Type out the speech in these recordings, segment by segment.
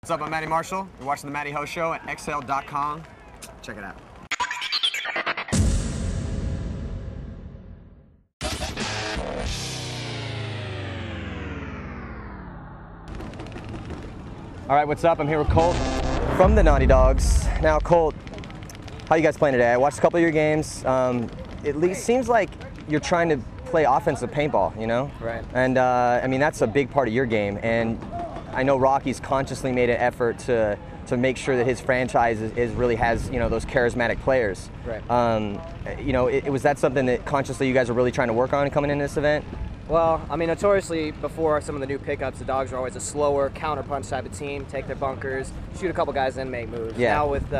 What's up, I'm Matty Marshall. You're watching the Matty Ho Show at xl.com. Check it out. All right, what's up? I'm here with Colt from the Naughty Dogs. Now, Colt, how you guys playing today? I watched a couple of your games. It least seems like you're trying to play offensive paintball, you know? Right. And I mean, that's a big part of your game. And I know Rocky's consciously made an effort to make sure that his franchise really has, you know, those charismatic players. Right. You know, was that something that consciously you guys are really trying to work on coming into this event? Well, I mean, notoriously, before some of the new pickups, the Dogs were always a slower, counterpunch type of team, take their bunkers, shoot a couple guys, then make moves. Yeah. Now with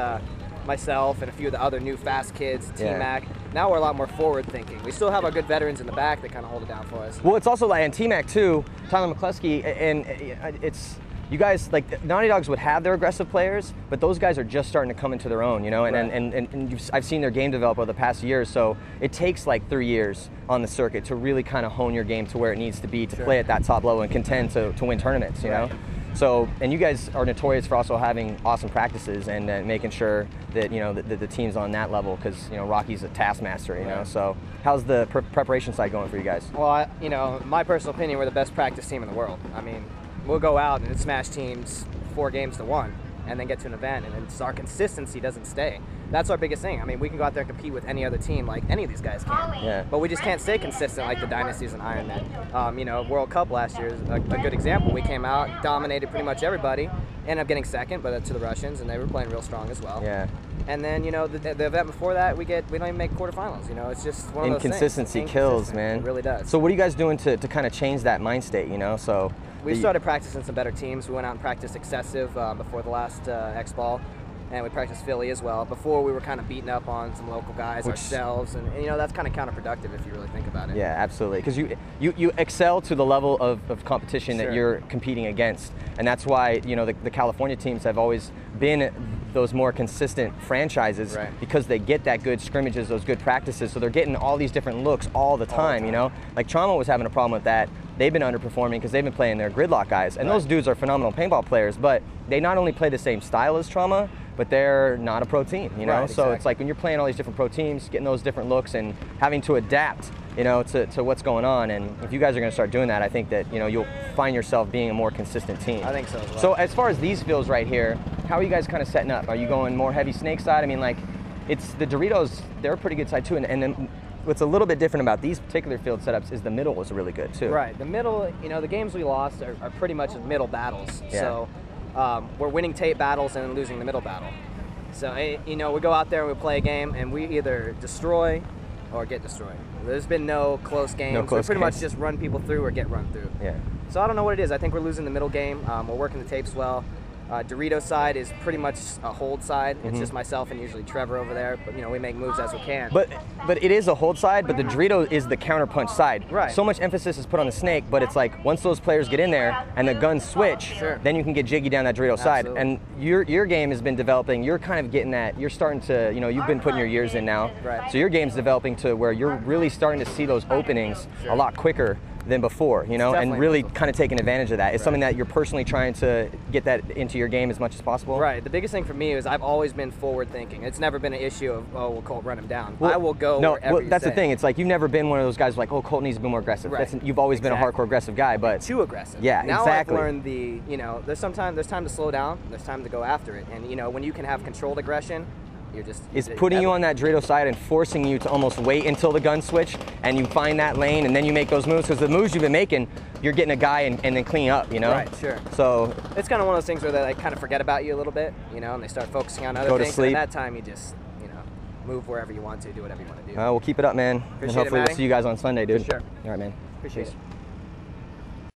myself and a few of the other new fast kids, T-Mac, now we're a lot more forward thinking. We still have our good veterans in the back that kind of hold it down for us. Well, it's also like, and T-Mac too, Tyler McCluskey, and it's, you guys, like, Naughty Dogs would have their aggressive players, but those guys are just starting to come into their own, you know, and I've seen their game develop over the past year, so it takes like 3 years on the circuit to really kind of hone your game to where it needs to be to play at that top level and contend to win tournaments, you know? So, and you guys are notorious for also having awesome practices and making sure that, you know, the team's on that level, because, you know, Rocky's a taskmaster, you know, so how's the preparation side going for you guys? Well, you know, my personal opinion, we're the best practice team in the world. I mean, we'll go out and smash teams 4 games to 1 and then get to an event, and it's our consistency doesn't stay. That's our biggest thing. I mean, we can go out there and compete with any other team like any of these guys can. Yeah. But we just can't stay consistent like the Dynasties and Ironman. You know, World Cup last year is a good example. We came out, dominated pretty much everybody, ended up getting second, but to the Russians, and they were playing real strong as well. Yeah. And then, you know, the event before that, we don't even make quarterfinals. You know, it's just one of those things. Inconsistency kills, man. It really does. So what are you guys doing to kind of change that mind state, you know? So we started practicing some better teams. We went out and practiced excessive before the last X-Ball, and we practiced Philly as well. Before, we were kind of beating up on some local guys ourselves, and you know, that's kind of counterproductive if you really think about it. Yeah, absolutely, because you excel to the level of competition that you're competing against, and that's why, you know, the California teams have always been those more consistent franchises, because they get that good scrimmages, those good practices, so they're getting all these different looks all the time, you know? Like Trauma was having a problem with that. They've been underperforming because they've been playing their gridlock guys, and those dudes are phenomenal paintball players, but they not only play the same style as Trauma, but they're not a pro team, you know? So it's like when you're playing all these different pro teams, getting those different looks and having to adapt, you know, to what's going on. And if you guys are going to start doing that, I think that, you know, you'll find yourself being a more consistent team. I think so as well. So as far as these fields right here, how are you guys kind of setting up? Are you going more heavy snake side? I mean, like, it's the Doritos, they're a pretty good side too, and then what's a little bit different about these particular field setups is the middle was really good too. Right, the middle, you know, the games we lost are pretty much middle battles. So we're winning tape battles and losing the middle battle. So, you know, we go out there and we play a game, and we either destroy or get destroyed. There's been no close games. We pretty much just run people through or get run through. Yeah. So I don't know what it is. I think we're losing the middle game. We're working the tapes well. Dorito side is pretty much a hold side. It's just myself and usually Trevor over there. But, you know, we make moves as we can. But it is a hold side, but the Dorito is the counterpunch side. Right. So much emphasis is put on the snake, but it's like once those players get in there and the guns switch, then you can get jiggy down that Dorito side. And your game has been developing. You're kind of getting that. You're starting to, you know, you've been putting your years in now. Right. So your game's developing to where you're really starting to see those openings a lot quicker than before, you know, and really kind of taking advantage of that. It's something that you're personally trying to get that into your game as much as possible. Right. The biggest thing for me is I've always been forward thinking. It's never been an issue of, oh, well, Colt, run him down. I will go wherever you that's say. the thing. It's like you've never been one of those guys like, oh, Colt needs to be more aggressive. You've always been a hardcore aggressive guy, but too aggressive. Yeah, now exactly. I've learned you know, there's time to slow down. There's time to go after it. And you know, when you can have controlled aggression, is putting you on that Dorito side and forcing you to almost wait until the gun switch and you find that lane and then you make those moves, because the moves you've been making, you're getting a guy and then cleaning up, you know? Right, sure. So it's kind of one of those things where they like, kind of forget about you a little bit, you know, and they start focusing on other things. And at that time, you just, you know, move wherever you want to, do whatever you want to do. We'll keep it up, man. Appreciate and hopefully it, we'll see you guys on Sunday, dude. For sure. All right, man. Appreciate it.